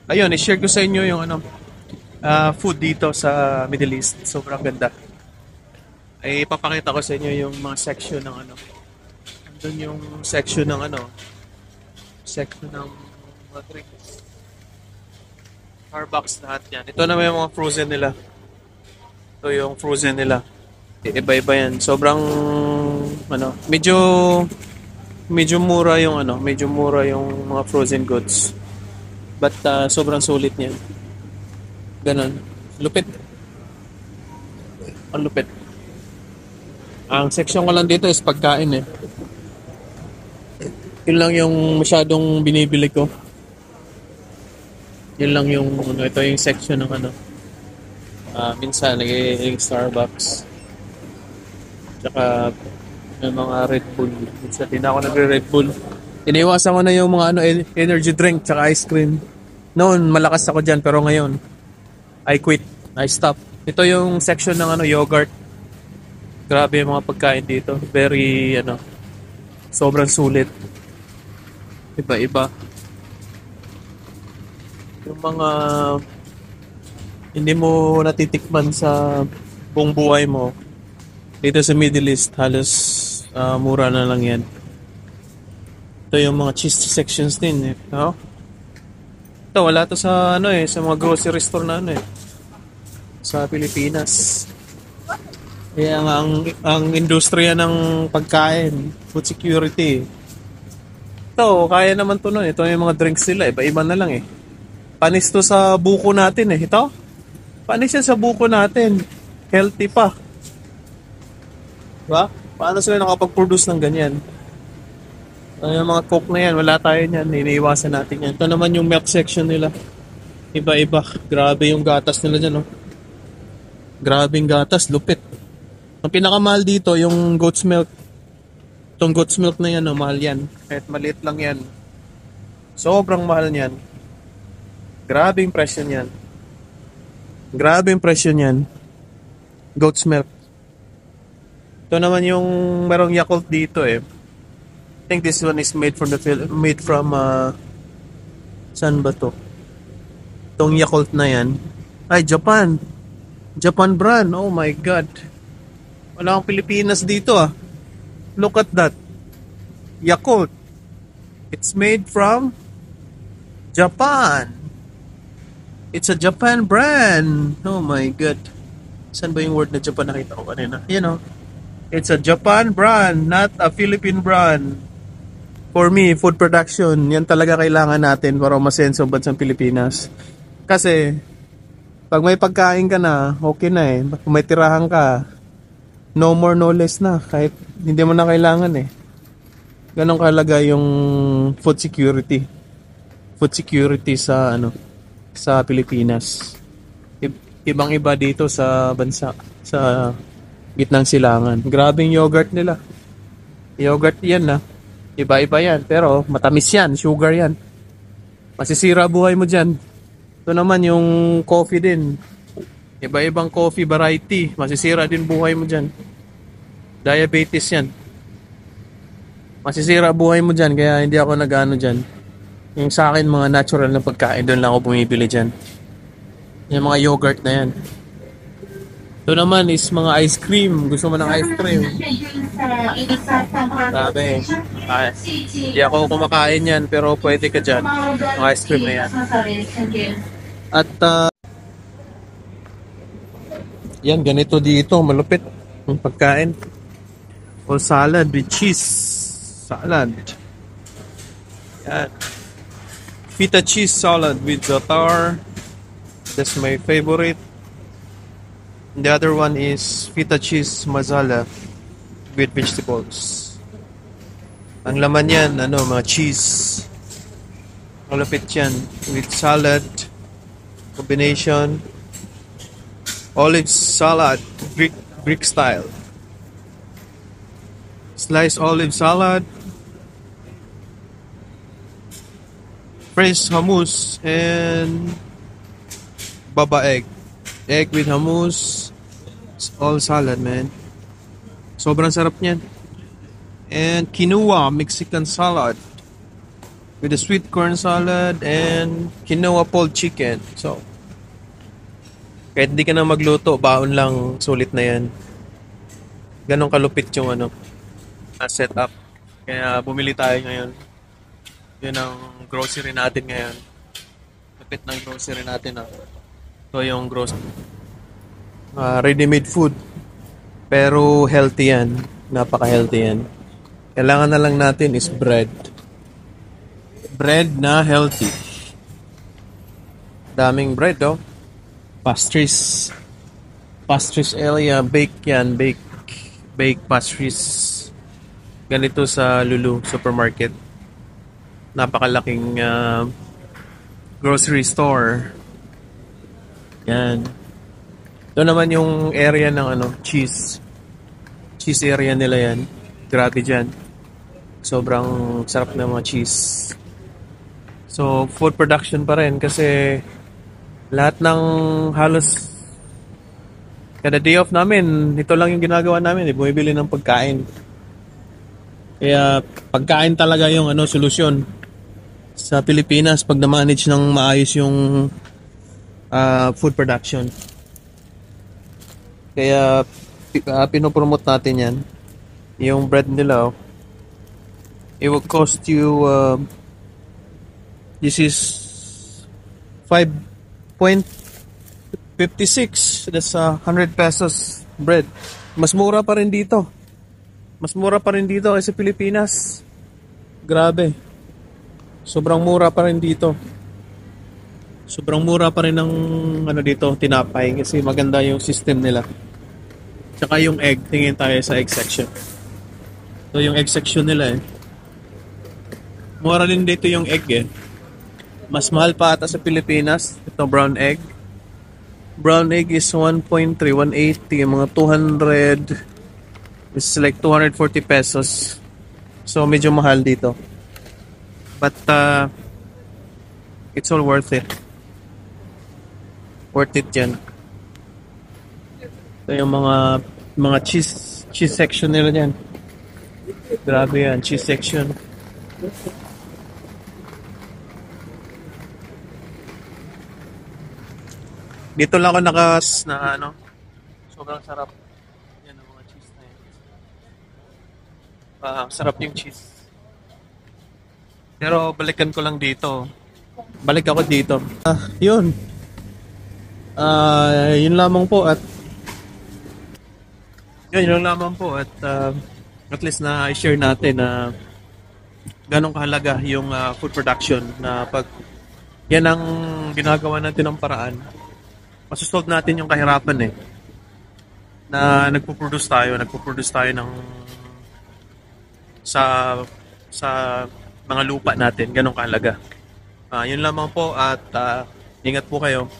Ayun, i-share ko sa inyo yung food dito sa Middle East. Sobrang ganda. Ay ipapakita ko sa inyo yung mga section ng andun yung section ng mga drinks. Starbucks lahat yan. Ito naman yung mga frozen nila. Ito yung frozen nila. Iba-iba yan. Sobrang medyo mura yung medyo mura yung mga frozen goods. But sobrang sulit niyan. Ganon. Lupit. Ang lupit. Ang section ko lang dito is pagkain eh. Yun lang yung masyadong binibili ko. Yun lang yung ito yung section ng minsan naging Starbucks. Tsaka may mga Red Bull. Minsan din ako nagre-Red Bull. Iniwasan ko na yung mga energy drink tsaka ice cream. Noon malakas ako diyan pero ngayon I quit. I stop. Ito yung section ng yogurt. Grabe yung mga pagkain dito. Very sobrang sulit. Iba-iba. Yung mga hindi mo natitikman sa buong buhay mo. Dito sa Middle East, halos mura na lang yan. Ito yung mga cheese sections din. No? Ito, wala to sa sa mga grocery store na sa Pilipinas. Kaya ang industriya ng pagkain, food security. Ito, kaya naman to Ito yung mga drinks nila, iba-iba na lang eh. Panis to sa buko natin eh. Ito, panis yan sa buko natin. Healthy pa. Diba? Paano sila nakapag-produce ng ganyan? Yung mga coke na yan, wala tayo niyan. Iniiwasan natin yan. Ito naman yung milk section nila. Iba-iba. Grabe yung gatas nila dyan, oh. Grabe yung gatas, lupit. Ang pinakamahal dito, yung goat's milk. Itong goat's milk na yan, oh, mahal yan. Kahit maliit lang yan. Sobrang mahal yan. Grabe yung presyo niyan. Grabe yung presyo niyan. Goat's milk. Ito naman yung merong Yakult dito eh. I think this one is made from saan ba to? Itong Yakult na yan. Ay, Japan. Japan brand. Oh my God. Wala akong Pilipinas dito ah. Look at that. Yakult. It's made from Japan. It's a Japan brand. Oh my God. Saan ba yung word na Japan nakita ko kanina? You know. It's a Japan brand, not a Philippine brand. For me, food production, yan talaga kailangan natin para umasenso bansang Pilipinas. Kasi, pag may pagkain ka na, okay na eh. Kung may tirahan ka, no more, no less na. Kahit hindi mo na kailangan eh. Ganon kahalaga yung food security. Food security sa Pilipinas. Ibang-iba dito sa bansa, sa gitnang silangan. Grabing yogurt nila. Yogurt yan na. Iba-iba yan. Pero matamis yan. Sugar yan. Masisira buhay mo dyan. Ito naman yung coffee din. Iba-ibang coffee variety. Masisira din buhay mo dyan. Diabetes yan. Masisira buhay mo dyan. Kaya hindi ako nag-ano dyan. Yung sa akin mga natural na pagkain. Doon lang ako bumibili dyan. Yung mga yogurt na yan. Ito naman is mga ice cream. Gusto mo ng ice cream? Sabi. Hindi ako kumakain yan pero pwede ka dyan. Mga ice cream na yan. At yan, ganito dito. Malupit. Yung pagkain. O salad with cheese. Salad. Yan. Feta cheese salad with za'atar. That's my favorite. The other one is feta cheese masala with vegetables. Ang laman yan, mga cheese. Malapit yan. With salad. Combination. Olive salad. Greek style. Sliced olive salad. Fresh hummus and baba egg. Egg with hummus. It's all salad, man. Sobrang sarap niyan. And quinoa, Mexican salad. with the sweet corn salad and quinoa pulled chicken. So, kahit di ka na magluto, baon lang, sulit na yan. Ganon kalupit yung setup. Kaya bumili tayo ngayon. Yun ang grocery natin ngayon. Lupit ng grocery natin. Ito yung grocery. Ready-made food. Pero healthy yan. Napaka-healthy yan. Kailangan na lang natin is bread. Bread na healthy. Daming bread, oh. Pastries. Pastries area. Bake yan. Bake pastries. Ganito sa Lulu Supermarket. Napakalaking grocery store. Yan. Ito naman yung area ng cheese. Cheese area nila yan. Grabe dyan. Sobrang sarap ng mga cheese. So, food production pa rin kasi lahat ng halos kada day off namin, ito lang yung ginagawa namin, bumibili ng pagkain. Kaya pagkain talaga yung solusyon sa Pilipinas pag na-manage ng maayos yung food production. Kaya pinopromote natin yan. Yung bread nila, it will cost you this is 5.56. That's 100 pesos bread. Mas mura pa rin dito. Mas mura pa rin dito kaysa Pilipinas. Grabe. Sobrang mura pa rin dito. Sobrang mura pa rin ng dito, tinapay kasi maganda yung system nila. Tsaka yung egg, tingin tayo sa egg section. So yung egg section nila mura din dito yung egg Mas mahal pa ata sa Pilipinas. Ito brown egg. Brown egg is 1.3, 180, mga 200. It's like 240 pesos. So medyo mahal dito. But it's all worth it. Worth it yan. Ito yung mga cheese section nila dyan. Grabe yan, cheese section. Dito lang ako sobrang sarap. Yan ang mga cheese na yan. Sarap yung cheese. Pero balikan ko lang dito. Balik ako dito. Yun. Yun lamang po at at least na i-share natin na ganong kahalaga yung food production na pag yan ang ginagawa natin ng paraan, masusolve natin yung kahirapan na nagpo-produce tayo ng sa mga lupa natin, ganong kahalaga. Yun lamang po at ingat po kayo.